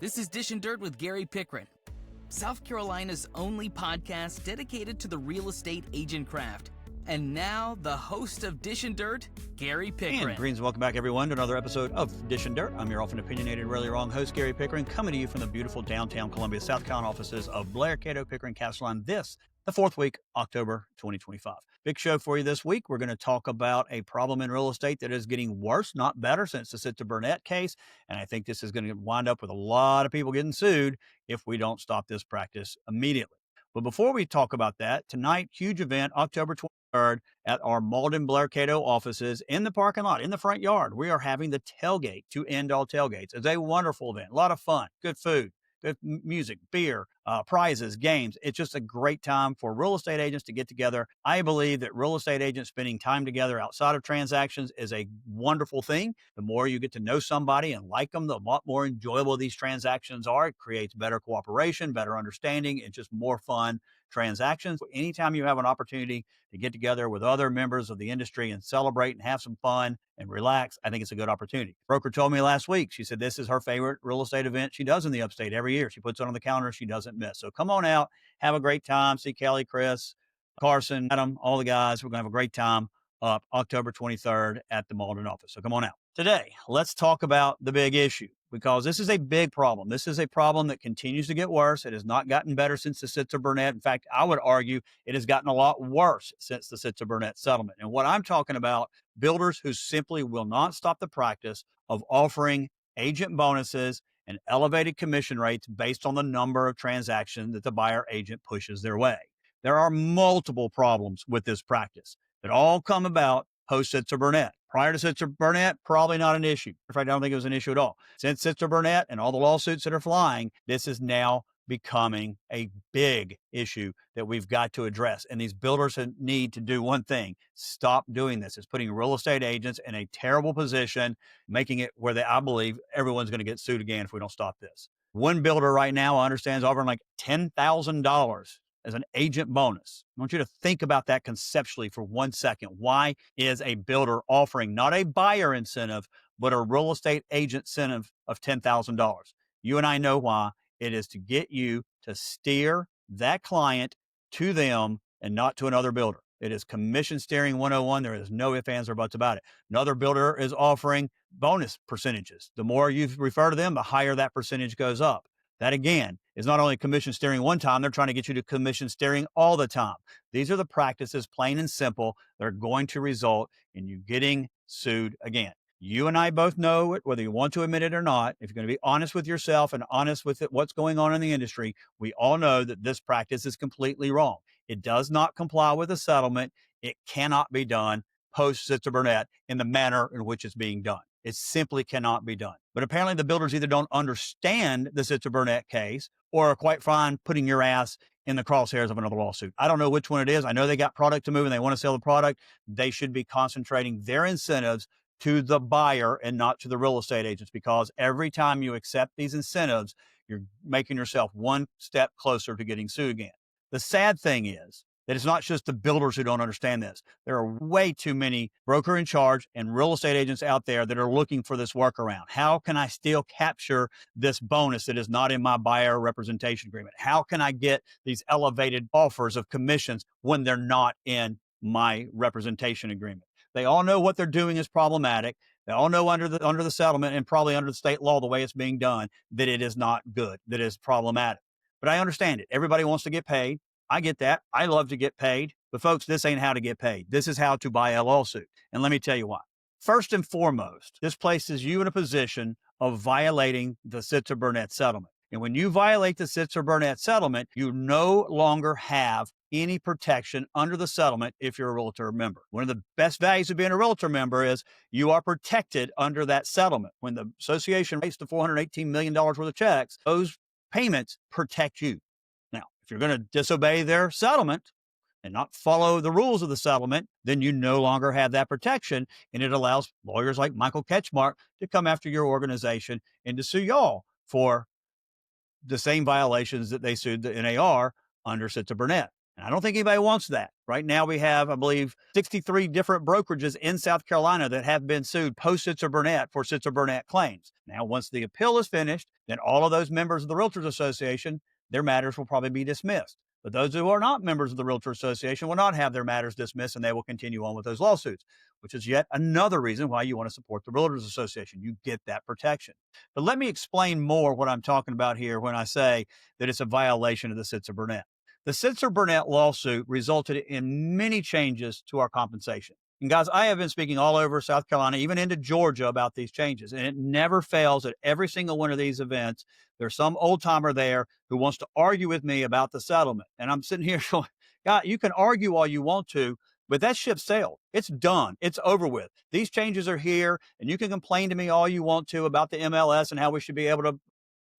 This is Dish and Dirt with Gary Pickren, South Carolina's only podcast dedicated to the real estate agent craft. And now, the host of Dish and Dirt, Gary Pickren. And greetings, welcome back everyone to another episode of Dish and Dirt. I'm your often opinionated, rarely wrong host, Gary Pickren, coming to you from the beautiful downtown Columbia, South Carolina offices of Blair, Cato, Pickren, Castleline. This, the fourth week, October 2025. Big show for you this week. We're going to talk about a problem in real estate that is getting worse, not better, since the Sitzer Burnett case. And I think this is going to wind up with a lot of people getting sued if we don't stop this practice immediately. But before we talk about that, tonight, huge event, October 23rd, at our Malden Blair Cato offices in the parking lot, in the front yard. We are having the tailgate to end all tailgates. It's a wonderful event, a lot of fun, good food, good music, beer, prizes, games. It's just a great time for real estate agents to get together. I believe that real estate agents spending time together outside of transactions is a wonderful thing. The more you get to know somebody and like them, the lot more enjoyable these transactions are. It creates better cooperation, better understanding, and just more fun transactions. Anytime you have an opportunity to get together with other members of the industry and celebrate and have some fun and relax, I think it's a good opportunity. Broker told me last week, she said this is her favorite real estate event she does in the upstate every year. She puts it on the calendar, she doesn't miss. So come on out, have a great time. See Kelly, Chris, Carson, Adam, all the guys. We're going to have a great time up October 23rd at the Malden office. So come on out. Today, let's talk about the big issue, because this is a big problem. This is a problem that continues to get worse. It has not gotten better since the Sitzer Burnett. In fact, I would argue it has gotten a lot worse since the Sitzer Burnett settlement. And what I'm talking about, builders who simply will not stop the practice of offering agent bonuses and elevated commission rates based on the number of transactions that the buyer agent pushes their way. There are multiple problems with this practice that all come about post Sitzer Burnett. Prior to Sitzer Burnett, probably not an issue. In fact, I don't think it was an issue at all. Since Sitzer Burnett and all the lawsuits that are flying, this is now becoming a big issue that we've got to address. And these builders need to do one thing: stop doing this. It's putting real estate agents in a terrible position, making it where I believe everyone's going to get sued again if we don't stop this. One builder right now, I understand, is offering like $10,000 as an agent bonus. I want you to think about that conceptually for 1 second. Why is a builder offering not a buyer incentive, but a real estate agent incentive of $10,000? You and I know why. It is to get you to steer that client to them and not to another builder. It is commission steering 101. There is no ifs, ands, or buts about it. Another builder is offering bonus percentages. The more you refer to them, the higher that percentage goes up. That, again, is not only commission steering one time, they're trying to get you to commission steering all the time. These are the practices, plain and simple, that are going to result in you getting sued again. You and I both know it, whether you want to admit it or not. If you're going to be honest with yourself and honest with what's going on in the industry, we all know that this practice is completely wrong. It does not comply with the settlement. It cannot be done post Sitzer Burnett in the manner in which it's being done. It simply cannot be done. But apparently the builders either don't understand the Sitzer Burnett case or are quite fine putting your ass in the crosshairs of another lawsuit. I don't know which one it is. I know they got product to move and they want to sell the product. They should be concentrating their incentives to the buyer and not to the real estate agents, because every time you accept these incentives, you're making yourself one step closer to getting sued again. The sad thing is that it's not just the builders who don't understand this. There are way too many broker in charge and real estate agents out there that are looking for this workaround. How can I still capture this bonus that is not in my buyer representation agreement? How can I get these elevated offers of commissions when they're not in my representation agreement? They all know what they're doing is problematic. They all know under the settlement and probably under the state law, the way it's being done, that it is not good, that it is problematic. But I understand it. Everybody wants to get paid. I get that. I love to get paid. But folks, this ain't how to get paid. This is how to buy a lawsuit. And let me tell you why. First and foremost, this places you in a position of violating the Sitzer Burnett settlement. And when you violate the Sitzer Burnett settlement, you no longer have any protection under the settlement if you're a realtor member. One of the best values of being a realtor member is you are protected under that settlement. When the association raised the $418 million worth of checks, those payments protect you. Now, if you're going to disobey their settlement and not follow the rules of the settlement, then you no longer have that protection. And it allows lawyers like Michael Ketchmark to come after your organization and to sue y'all for the same violations that they sued the NAR under Sitzer Burnett. And I don't think anybody wants that. Right now, we have, I believe, 63 different brokerages in South Carolina that have been sued post Sitzer Burnett for Sitzer Burnett claims. Now, once the appeal is finished, then all of those members of the Realtors Association, their matters will probably be dismissed. But those who are not members of the Realtor Association will not have their matters dismissed, and they will continue on with those lawsuits, which is yet another reason why you want to support the Realtors Association. You get that protection. But let me explain more what I'm talking about here when I say that it's a violation of the Sitzer Burnett. The Sitzer Burnett lawsuit resulted in many changes to our compensation. And guys, I have been speaking all over South Carolina, even into Georgia, about these changes. And it never fails at every single one of these events. There's some old timer there who wants to argue with me about the settlement. And I'm sitting here going, God, you can argue all you want to, but that ship sailed. It's done. It's over with. These changes are here, and you can complain to me all you want to about the MLS and how we should be able to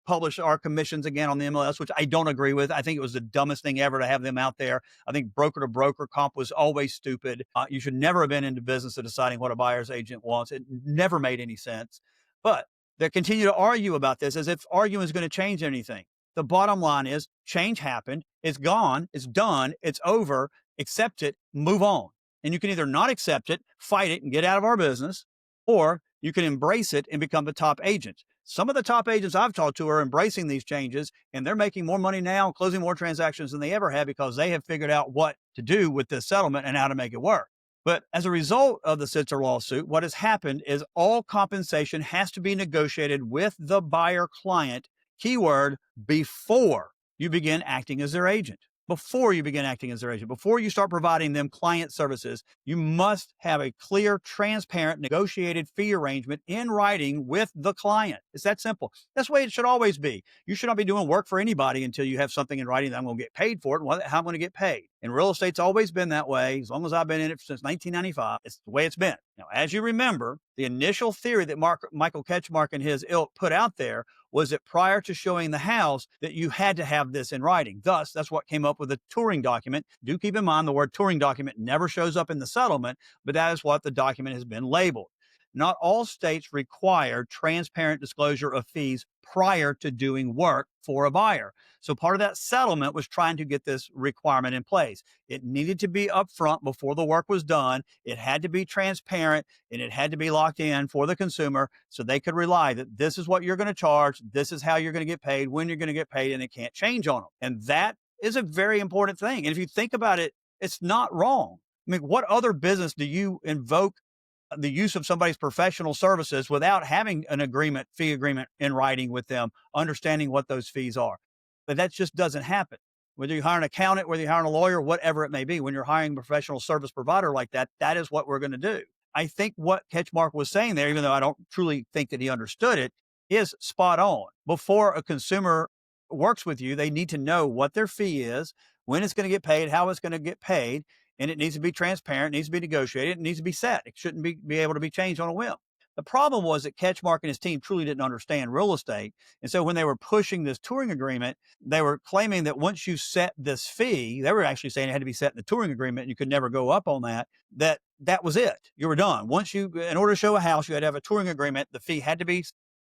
publish our commissions again on the MLS, which I don't agree with. I think it was the dumbest thing ever to have them out there. I think broker to broker comp was always stupid. You should never have been into business of deciding what a buyer's agent wants. It never made any sense. But they continue to argue about this as if arguing is going to change anything. The bottom line is change happened. It's gone. It's done. It's over. Accept it. Move on. And you can either not accept it, fight it, and get out of our business, or you can embrace it and become the top agent. Some of the top agents I've talked to are embracing these changes, and they're making more money now, closing more transactions than they ever have because they have figured out what to do with this settlement and how to make it work. But as a result of the Sitzer lawsuit, what has happened is all compensation has to be negotiated with the buyer client, keyword, before you begin acting as their agent. Before you begin acting as their agent, before you start providing them client services, you must have a clear, transparent, negotiated fee arrangement in writing with the client. It's that simple. That's the way it should always be. You should not be doing work for anybody until you have something in writing that I'm going to get paid for it and how I'm going to get paid. And real estate's always been that way. As long as I've been in it since 1995, it's the way it's been. Now, as you remember, the initial theory that Michael Ketchmark and his ilk put out there was that prior to showing the house that you had to have this in writing. Thus, that's what came up with the touring document. Do keep in mind the word touring document never shows up in the settlement, but that is what the document has been labeled. Not all states require transparent disclosure of fees prior to doing work for a buyer. So part of that settlement was trying to get this requirement in place. It needed to be upfront before the work was done. It had to be transparent, and it had to be locked in for the consumer so they could rely that this is what you're going to charge, this is how you're going to get paid, when you're going to get paid, and it can't change on them. And that is a very important thing. And if you think about it, it's not wrong. I mean, what other business do you invoke the use of somebody's professional services without having an agreement, fee agreement in writing with them, understanding what those fees are? But that just doesn't happen. Whether you hire an accountant, whether you hire a lawyer, whatever it may be, when you're hiring a professional service provider like that, that is what we're going to do. I think what Ketchmark was saying there, even though I don't truly think that he understood it, is spot on. Before a consumer works with you, they need to know what their fee is, when it's going to get paid, how it's going to get paid, and it needs to be transparent, it needs to be negotiated, it needs to be set. It shouldn't be able to be changed on a whim. The problem was that Ketchmark and his team truly didn't understand real estate. And so when they were pushing this touring agreement, they were claiming that once you set this fee, they were actually saying it had to be set in the touring agreement and you could never go up on that, that was it. You were done. Once you, in order to show a house, you had to have a touring agreement. The fee had to be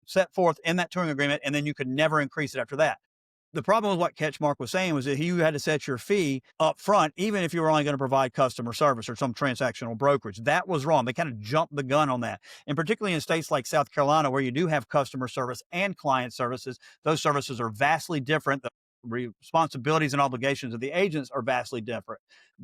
set forth in that touring agreement, and then you could never increase it after that. The problem with what Ketchmark was saying was that you had to set your fee up front, even if you were only going to provide customer service or some transactional brokerage. That was wrong. They kind of jumped the gun on that. And particularly in states like South Carolina, where you do have customer service and client services, those services are vastly different. The responsibilities and obligations of the agents are vastly different.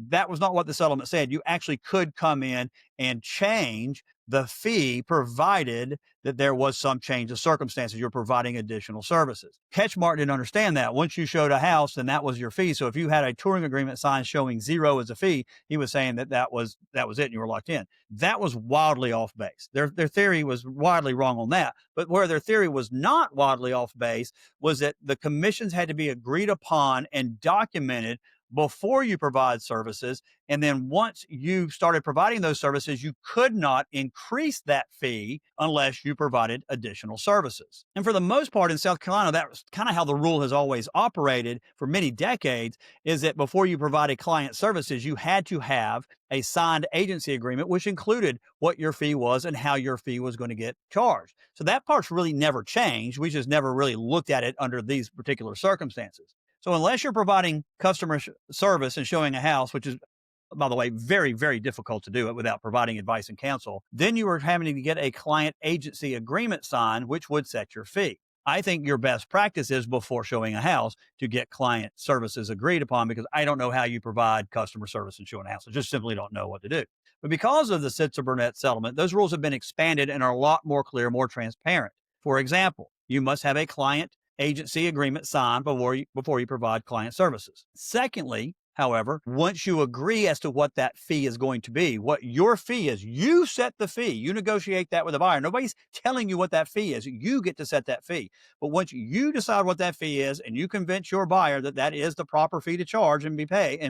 That was not what the settlement said. You actually could come in and change the fee provided that there was some change of circumstances. You're providing additional services. Ketchmark didn't understand that. Once you showed a house, then that was your fee. So if you had a touring agreement signed showing zero as a fee, he was saying that was it and you were locked in. That was wildly off base. Their theory was wildly wrong on that. But where their theory was not wildly off base was that the commissions had to be agreed upon and documented before you provide services. And then once you started providing those services, you could not increase that fee unless you provided additional services. And for the most part in South Carolina, that was kind of how the rule has always operated for many decades, is that before you provided client services, you had to have a signed agency agreement, which included what your fee was and how your fee was going to get charged. So that part's really never changed. We just never really looked at it under these particular circumstances. So unless you're providing customer service and showing a house, which is, by the way, very, very difficult to do it without providing advice and counsel, then you are having to get a client agency agreement signed, which would set your fee. I think your best practice is before showing a house to get client services agreed upon, because I don't know how you provide customer service and showing a house. I just simply don't know what to do. But because of the Sitzer Burnett settlement, those rules have been expanded and are a lot more clear, more transparent. For example, you must have a client agency agreement signed before you provide client services. Secondly, however, once you agree as to what that fee is going to be, what your fee is, you set the fee. You negotiate that with the buyer. Nobody's telling you what that fee is. You get to set that fee. But once you decide what that fee is and you convince your buyer that that is the proper fee to charge and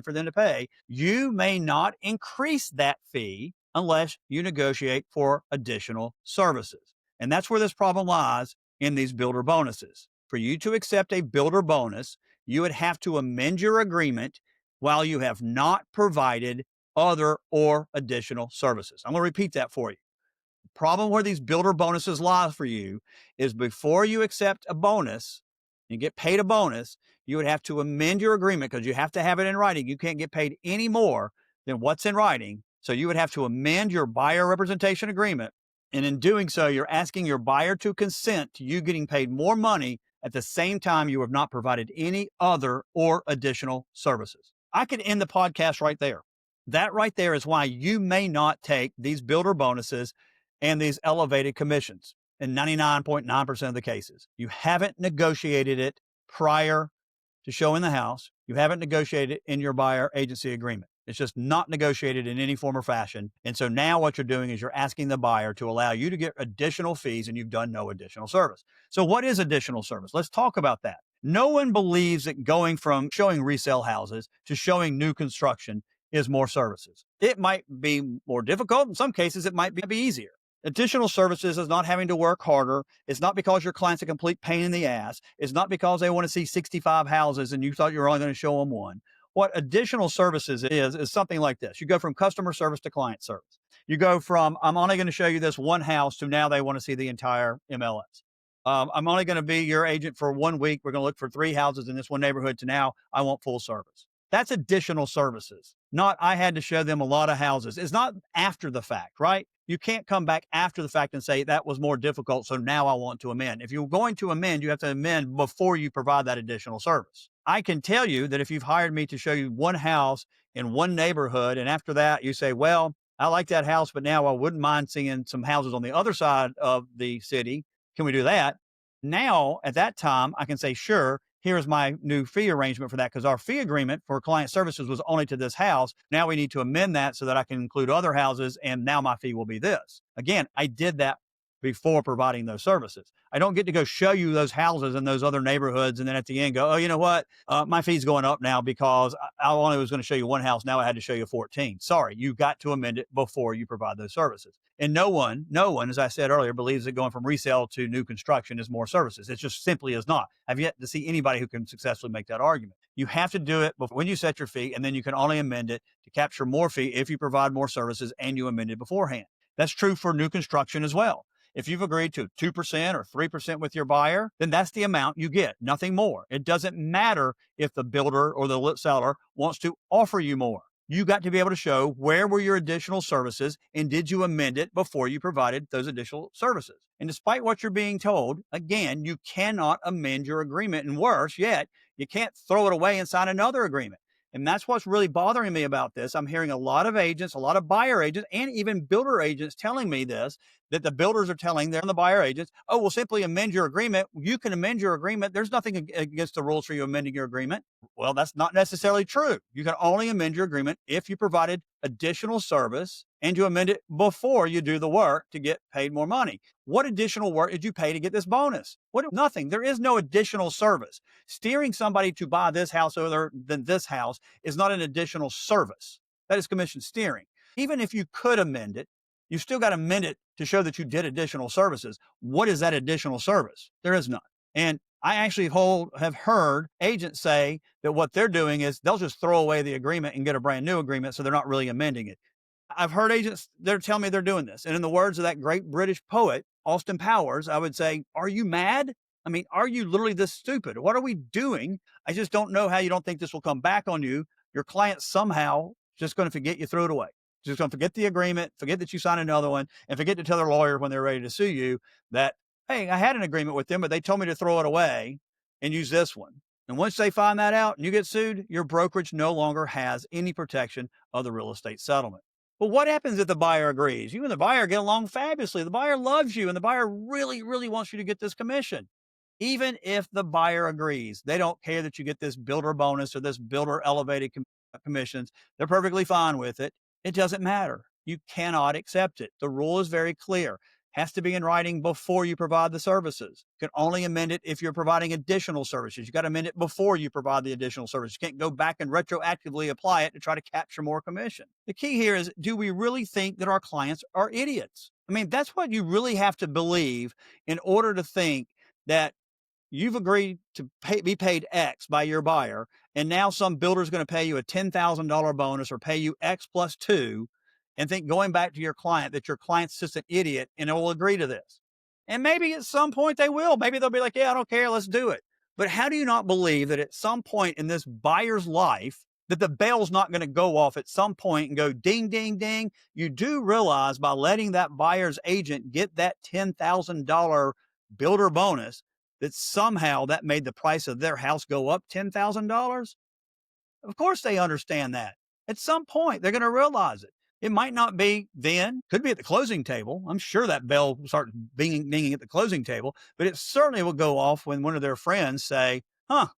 for them to pay, you may not increase that fee unless you negotiate for additional services. And that's where this problem lies in these builder bonuses. For you to accept a builder bonus, you would have to amend your agreement while you have not provided other or additional services. I'm going to repeat that for you. The problem where these builder bonuses lie for you is before you accept a bonus and get paid a bonus, you would have to amend your agreement because you have to have it in writing. You can't get paid any more than what's in writing. So you would have to amend your buyer representation agreement. And in doing so, you're asking your buyer to consent to you getting paid more money at the same time you have not provided any other or additional services. I could end the podcast right there. That right there is why you may not take these builder bonuses and these elevated commissions in 99.9% of the cases. You haven't negotiated it prior to showing the house. You haven't negotiated it in your buyer agency agreement. It's just not negotiated in any form or fashion. And so now what you're doing is you're asking the buyer to allow you to get additional fees and you've done no additional service. So what is additional service? Let's talk about that. No one believes that going from showing resale houses to showing new construction is more services. It might be more difficult. In some cases, it might be easier. Additional services is not having to work harder. It's not because your client's a complete pain in the ass. It's not because they want to see 65 houses and you thought you were only going to show them one. What additional services is something like this. You go from customer service to client service. You go from, I'm only going to show you this one house, to now they want to see the entire MLS. I'm only going to be your agent for 1 week. We're going to look for 3 houses in this one neighborhood, to now I want full service. That's additional services, not I had to show them a lot of houses. It's not after the fact, right? You can't come back after the fact and say that was more difficult, so now I want to amend. If you're going to amend, you have to amend before you provide that additional service. I can tell you that if you've hired me to show you one house in one neighborhood, and after that you say, well, I like that house, but now I wouldn't mind seeing some houses on the other side of the city. Can we do that? Now, at that time, I can say, sure, here's my new fee arrangement for that, because our fee agreement for client services was only to this house. Now we need to amend that so that I can include other houses, and now my fee will be this. Again, I did that before providing those services. I don't get to go show you those houses in those other neighborhoods and then at the end go, oh, you know what? My fee's going up now because I only was going to show you one house. Now I had to show you 14. Sorry, you got to amend it before you provide those services. And no one, as I said earlier, believes that going from resale to new construction is more services. It just simply is not. I've yet to see anybody who can successfully make that argument. You have to do it when you set your fee, and then you can only amend it to capture more fee if you provide more services and you amend it beforehand. That's true for new construction as well. If you've agreed to 2% or 3% with your buyer, then that's the amount you get, nothing more. It doesn't matter if the builder or the seller wants to offer you more. You got to be able to show where were your additional services and did you amend it before you provided those additional services. And despite what you're being told, again, you cannot amend your agreement. And worse yet, you can't throw it away and sign another agreement. And that's what's really bothering me about this. I'm hearing a lot of agents, a lot of buyer agents, and even builder agents telling me this, that the builders are telling the buyer agents, oh, we'll simply amend your agreement. You can amend your agreement. There's nothing against the rules for you amending your agreement. Well, that's not necessarily true. You can only amend your agreement if you provided additional service and you amend it before you do the work to get paid more money. What additional work did you pay to get this bonus? Nothing. There is no additional service. Steering somebody to buy this house other than this house is not an additional service. That is commission steering. Even if you could amend it, you still got to amend it to show that you did additional services. What is that additional service? There is none. And I actually have heard agents say that what they're doing is they'll just throw away the agreement and get a brand new agreement, so they're not really amending it. I've heard agents, they're telling me they're doing this. And in the words of that great British poet, Austin Powers, I would say, are you mad? I mean, are you literally this stupid? What are we doing? I just don't know how you don't think this will come back on you. Your client somehow just going to forget you threw it away. Just going to forget the agreement, forget that you signed another one, and forget to tell their lawyer when they're ready to sue you that, hey, I had an agreement with them, but they told me to throw it away and use this one. And once they find that out and you get sued, your brokerage no longer has any protection of the real estate settlement. But what happens if the buyer agrees? You and the buyer get along fabulously. The buyer loves you and the buyer really, really wants you to get this commission. Even if the buyer agrees, they don't care that you get this builder bonus or this builder elevated commissions. They're perfectly fine with it. It doesn't matter. You cannot accept it. The rule is very clear. Has to be in writing before you provide the services. You can only amend it if you're providing additional services. You got to amend it before you provide the additional services. You can't go back and retroactively apply it to try to capture more commission. The key here is, do we really think that our clients are idiots? I mean, that's what you really have to believe in order to think that you've agreed to be paid X by your buyer, and now some builder is going to pay you a $10,000 bonus or pay you X plus 2, and think going back to your client that your client's just an idiot and it will agree to this. And maybe at some point they will. Maybe they'll be like, yeah, I don't care, let's do it. But how do you not believe that at some point in this buyer's life that the bell's not going to go off at some point and go ding, ding, ding? You do realize by letting that buyer's agent get that $10,000 builder bonus that somehow that made the price of their house go up $10,000? Of course they understand that. At some point, they're going to realize it. It might not be then, could be at the closing table. I'm sure that bell will start dinging at the closing table, but it certainly will go off when one of their friends say,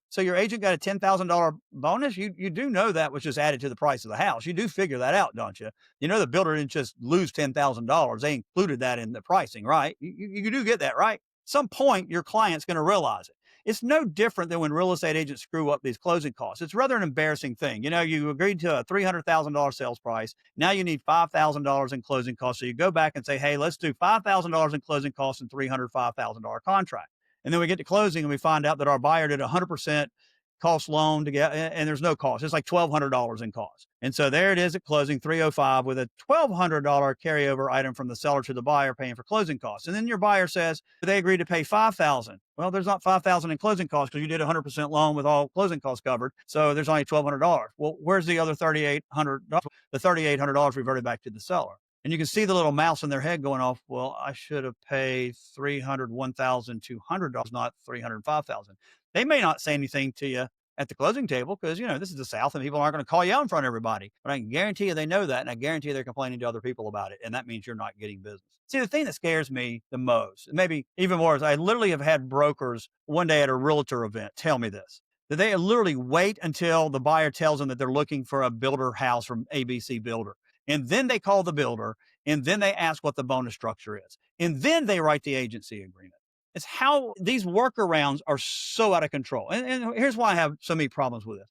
so your agent got a $10,000 bonus? You do know that was just added to the price of the house. You do figure that out, don't you? You know the builder didn't just lose $10,000. They included that in the pricing, right? You do get that, right? Some point your client's going to realize it. It's no different than when real estate agents screw up these closing costs. It's rather an embarrassing thing. You know, you agreed to a $300,000 sales price. Now you need $5,000 in closing costs. So you go back and say, hey, let's do $5,000 in closing costs and $305,000 contract. And then we get to closing and we find out that our buyer did 100% cost loan to get, and there's no cost. It's like $1,200 in cost. And so there it is at closing, 305 with a $1,200 carryover item from the seller to the buyer paying for closing costs. And then your buyer says they agreed to pay $5,000. Well, there's not $5,000 in closing costs because you did 100% loan with all closing costs covered. So there's only $1,200. Well, where's the other $3,800? The $3,800 reverted back to the seller. And you can see the little mouse in their head going off. Well, I should have paid $301,200, not $305,000. They may not say anything to you at the closing table because, you know, this is the South and people aren't going to call you out in front of everybody. But I can guarantee you they know that. And I guarantee you they're complaining to other people about it. And that means you're not getting business. See, the thing that scares me the most, maybe even more, is I literally have had brokers one day at a realtor event tell me this, that they literally wait until the buyer tells them that they're looking for a builder house from ABC Builder. And then they call the builder and then they ask what the bonus structure is. And then they write the agency agreement. It's how these workarounds are so out of control. And here's why I have so many problems with this.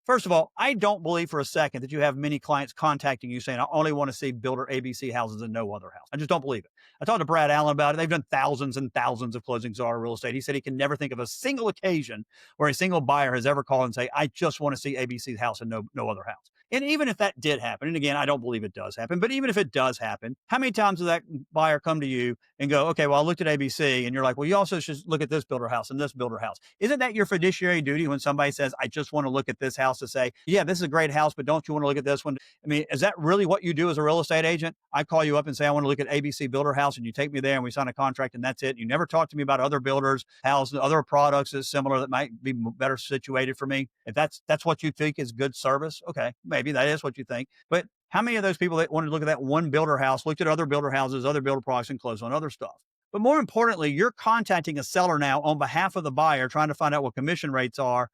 First of all, I don't believe for a second that you have many clients contacting you saying, I only want to see builder ABC houses and no other house. I just don't believe it. I talked to Brad Allen about it. They've done thousands and thousands of closings on real estate. He said he can never think of a single occasion where a single buyer has ever called and say, I just want to see ABC's house and no other house. And even if that did happen, and again, I don't believe it does happen, but even if it does happen, how many times does that buyer come to you and go, okay, well, I looked at ABC, and you're like, well, you also should look at this builder house and this builder house. Isn't that your fiduciary duty when somebody says, I just want to look at this house, to say, yeah, this is a great house, but don't you want to look at this one? I mean, is that really what you do as a real estate agent? I call you up and say, I want to look at ABC builder house, and you take me there and we sign a contract and that's it. You never talk to me about other builders, houses, other products that's similar that might be better situated for me. If that's what you think is good service, okay, maybe that is what you think. But how many of those people that wanted to look at that one builder house looked at other builder houses, other builder products, and closed on other stuff? But more importantly, you're contacting a seller now on behalf of the buyer, trying to find out what commission rates are,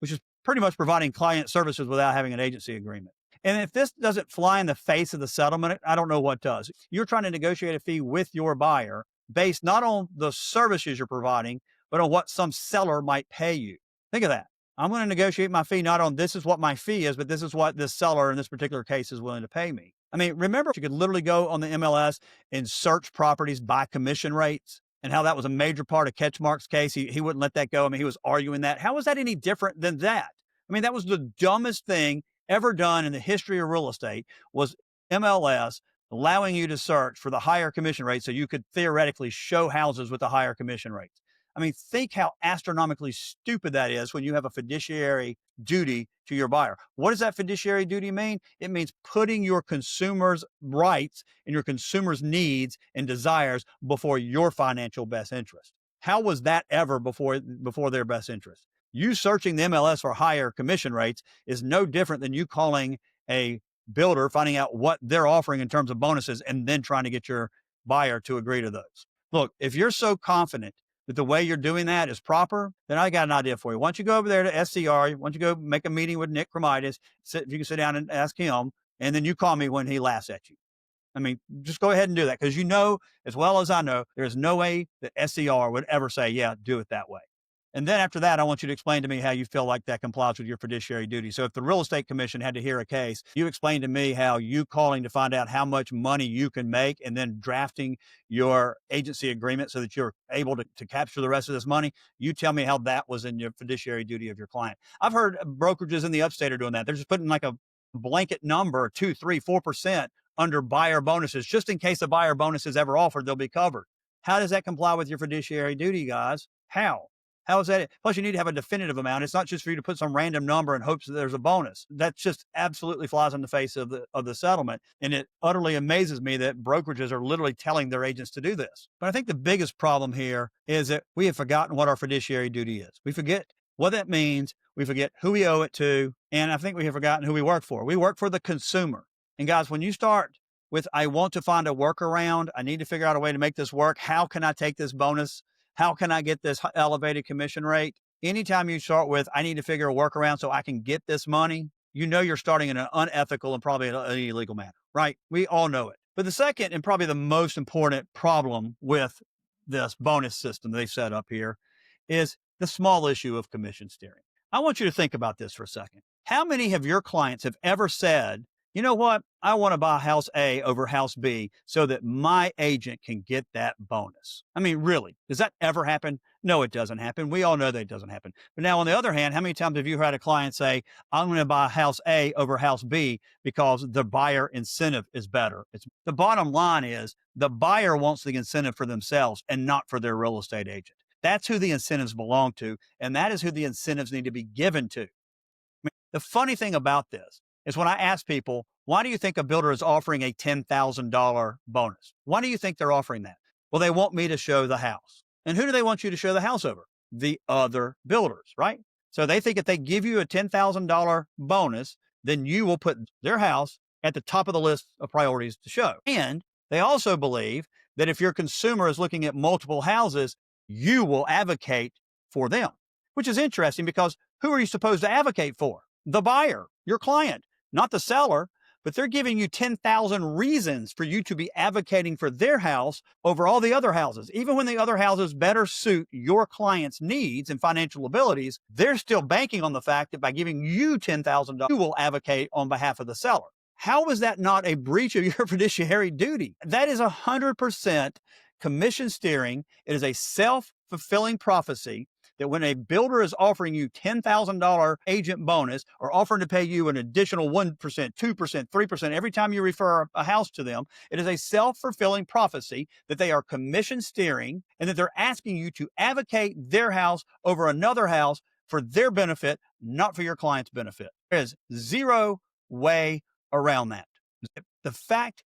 which is pretty much providing client services without having an agency agreement. And if this doesn't fly in the face of the settlement, I don't know what does. You're trying to negotiate a fee with your buyer based not on the services you're providing, but on what some seller might pay you. Think of that. I'm going to negotiate my fee not on this is what my fee is, but this is what this seller in this particular case is willing to pay me. I mean, remember, you could literally go on the MLS and search properties by commission rates, and how that was a major part of Ketchmark's case. He wouldn't let that go. I mean, he was arguing that. How was that any different than that? I mean, that was the dumbest thing ever done in the history of real estate, was MLS allowing you to search for the higher commission rate so you could theoretically show houses with the higher commission rates. I mean, think how astronomically stupid that is when you have a fiduciary duty to your buyer. What does that fiduciary duty mean? It means putting your consumer's rights and your consumer's needs and desires before your financial best interest. How was that ever before their best interest? You searching the MLS for higher commission rates is no different than you calling a builder, finding out what they're offering in terms of bonuses, and then trying to get your buyer to agree to those. Look, if you're so confident that the way you're doing that is proper, then I got an idea for you. Why don't you go over there to SCR? Why don't you go make a meeting with Nick Cremidas? You can sit down and ask him, and then you call me when he laughs at you. I mean, just go ahead and do that, because you know as well as I know, there's no way that SCR would ever say, yeah, do it that way. And then after that, I want you to explain to me how you feel like that complies with your fiduciary duty. So if the real estate commission had to hear a case, you explain to me how you calling to find out how much money you can make and then drafting your agency agreement so that you're able to capture the rest of this money. You tell me how that was in your fiduciary duty of your client. I've heard brokerages in the upstate are doing that. They're just putting like a blanket number, 2, 3, 4% under buyer bonuses, just in case a buyer bonus is ever offered, they'll be covered. How does that comply with your fiduciary duty, guys? How? How is that? Plus, you need to have a definitive amount. It's not just for you to put some random number in hopes that there's a bonus. That just absolutely flies in the face of the settlement. And it utterly amazes me that brokerages are literally telling their agents to do this. But I think the biggest problem here is that we have forgotten what our fiduciary duty is. We forget what that means. We forget who we owe it to. And I think we have forgotten who we work for. We work for the consumer. And guys, when you start with, I want to find a workaround, I need to figure out a way to make this work. How can I take this bonus? How can I get this elevated commission rate? Anytime you start with, I need to figure a workaround so I can get this money, you know you're starting in an unethical and probably an illegal manner, right? We all know it. But the second and probably the most important problem with this bonus system they set up here is the small issue of commission steering. I want you to think about this for a second. How many of your clients have ever said, you know what? I want to buy house A over house B so that my agent can get that bonus. I mean, really, does that ever happen? No, it doesn't happen. We all know that it doesn't happen. But now, on the other hand, how many times have you had a client say, I'm going to buy house A over house B because the buyer incentive is better? The bottom line is the buyer wants the incentive for themselves and not for their real estate agent. That's who the incentives belong to, and that is who the incentives need to be given to. I mean, the funny thing about this is when I ask people, why do you think a builder is offering a $10,000 bonus? Why do you think they're offering that? Well, they want me to show the house. And who do they want you to show the house over? The other builders, right? So they think if they give you a $10,000 bonus, then you will put their house at the top of the list of priorities to show. And they also believe that if your consumer is looking at multiple houses, you will advocate for them, which is interesting because who are you supposed to advocate for? The buyer, your client, not the seller. But they're giving you 10,000 reasons for you to be advocating for their house over all the other houses. Even when the other houses better suit your client's needs and financial abilities, they're still banking on the fact that by giving you $10,000, you will advocate on behalf of the seller. How is that not a breach of your fiduciary duty? That is 100% commission steering. It is a self-fulfilling prophecy that when a builder is offering you $10,000 agent bonus or offering to pay you an additional 1%, 2%, 3% every time you refer a house to them, it is a self-fulfilling prophecy that they are commission steering and that they're asking you to advocate their house over another house for their benefit, not for your client's benefit. There is zero way around that. The fact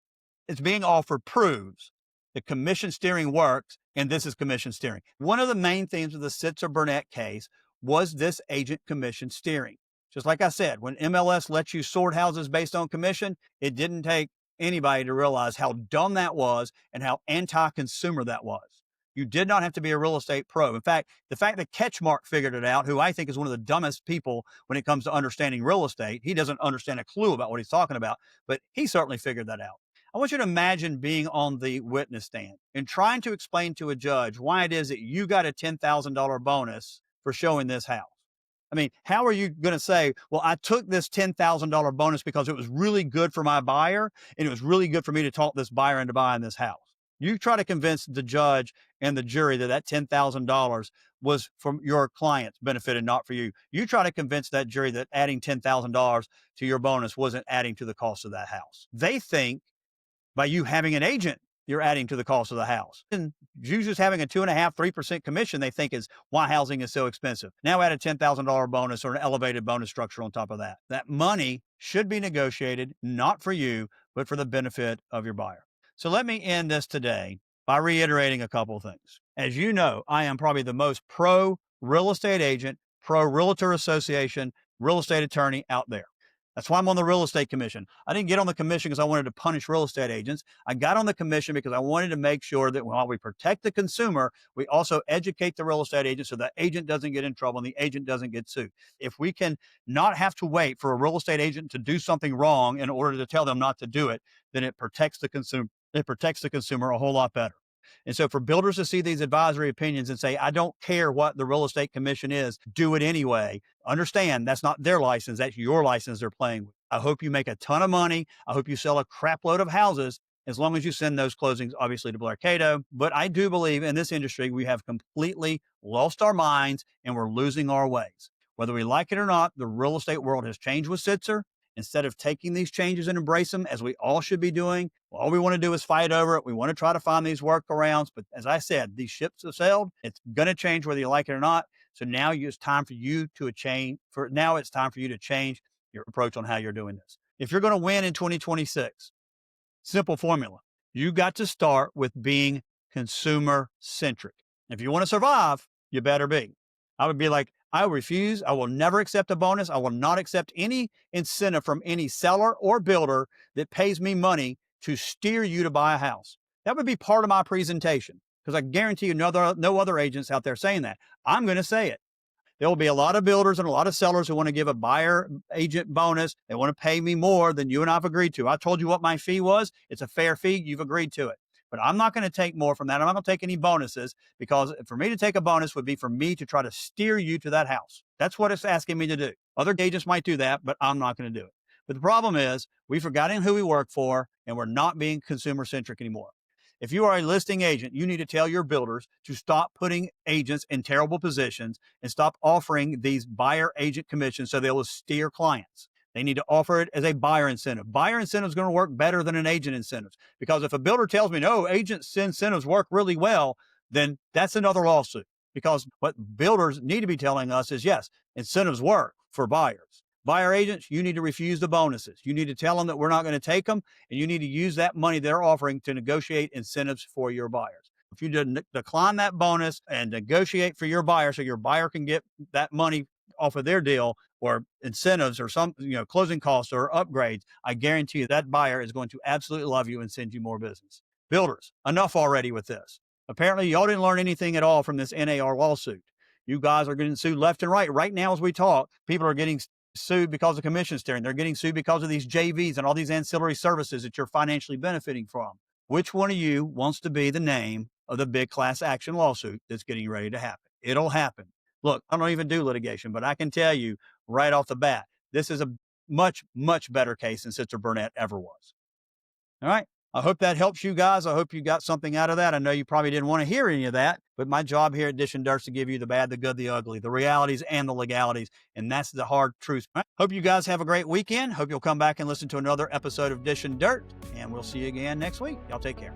it's being offered proves that commission steering works, and this is commission steering. One of the main themes of the Sitzer Burnett case was this agent commission steering. Just like I said, when MLS lets you sort houses based on commission, it didn't take anybody to realize how dumb that was and how anti-consumer that was. You did not have to be a real estate pro. In fact, the fact that Ketchmark figured it out, who I think is one of the dumbest people when it comes to understanding real estate, he doesn't understand a clue about what he's talking about, but he certainly figured that out. I want you to imagine being on the witness stand and trying to explain to a judge why it is that you got a $10,000 bonus for showing this house. I mean, how are you going to say, well, I took this $10,000 bonus because it was really good for my buyer and it was really good for me to talk this buyer into buying this house? You try to convince the judge and the jury that that $10,000 was from your client's benefit and not for you. You try to convince that jury that adding $10,000 to your bonus wasn't adding to the cost of that house. They think by you having an agent you're adding to the cost of the house. And you just having a 2.5%, 3% commission, they think is why housing is so expensive. Now add a $10,000 bonus or an elevated bonus structure on top of that. That money should be negotiated, not for you, but for the benefit of your buyer. So let me end this today by reiterating a couple of things. As you know, I am probably the most pro real estate agent, pro realtor association, real estate attorney out there. That's why I'm on the real estate commission. I didn't get on the commission because I wanted to punish real estate agents. I got on the commission because I wanted to make sure that while we protect the consumer, we also educate the real estate agent so the agent doesn't get in trouble and the agent doesn't get sued. If we can not have to wait for a real estate agent to do something wrong in order to tell them not to do it, then it protects the consumer. It protects the consumer a whole lot better. And so for builders to see these advisory opinions and say, I don't care what the real estate commission is, do it anyway. Understand that's not their license. That's your license they're playing with. I hope you make a ton of money. I hope you sell a crap load of houses as long as you send those closings, obviously, to Blair Cato. But I do believe in this industry, we have completely lost our minds and we're losing our ways. Whether we like it or not, the real estate world has changed with Sitzer. Instead of taking these changes and embrace them as we all should be doing, all we want to do is fight over it. We want to try to find these workarounds. But as I said, these ships have sailed. It's going to change whether you like it or not. So now it's time for you to change. It's time for you to change your approach on how you're doing this. If you're going to win in 2026, simple formula. You got to start with being consumer-centric. If you want to survive, you better be. I would be like, I refuse. I will never accept a bonus. I will not accept any incentive from any seller or builder that pays me money to steer you to buy a house. That would be part of my presentation because I guarantee you no other agents out there saying that. I'm going to say it. There will be a lot of builders and a lot of sellers who want to give a buyer agent bonus. They want to pay me more than you and I've agreed to. I told you what my fee was. It's a fair fee. You've agreed to it. But I'm not going to take more from that. I'm not going to take any bonuses because for me to take a bonus would be for me to try to steer you to that house. That's what it's asking me to do. Other agents might do that, but I'm not going to do it. But the problem is we've forgotten who we work for and we're not being consumer centric anymore. If you are a listing agent, you need to tell your builders to stop putting agents in terrible positions and stop offering these buyer agent commissions so they will steer clients. They need to offer it as a buyer incentive. Buyer incentive is going to work better than an agent incentive because if a builder tells me, no, agent incentives work really well, then that's another lawsuit because what builders need to be telling us is, yes, incentives work for buyers. Buyer agents, you need to refuse the bonuses. You need to tell them that we're not going to take them, and you need to use that money they're offering to negotiate incentives for your buyers. If you decline that bonus and negotiate for your buyer so your buyer can get that money off of their deal or incentives or some, closing costs or upgrades, I guarantee you that buyer is going to absolutely love you and send you more business. Builders, enough already with this. Apparently, y'all didn't learn anything at all from this NAR lawsuit. You guys are getting sued left and right. Right now, as we talk, people are getting sued because of commission steering. They're getting sued because of these JVs and all these ancillary services that you're financially benefiting from. Which one of you wants to be the name of the big class action lawsuit that's getting ready to happen? It'll happen. Look, I don't even do litigation, but I can tell you right off the bat, this is a much, much better case than Sitzer Burnett ever was. All right. I hope that helps you guys. I hope you got something out of that. I know you probably didn't want to hear any of that, but my job here at Dish and Dirt is to give you the bad, the good, the ugly, the realities and the legalities. And that's the hard truth. All right. Hope you guys have a great weekend. Hope you'll come back and listen to another episode of Dish and Dirt, and we'll see you again next week. Y'all take care.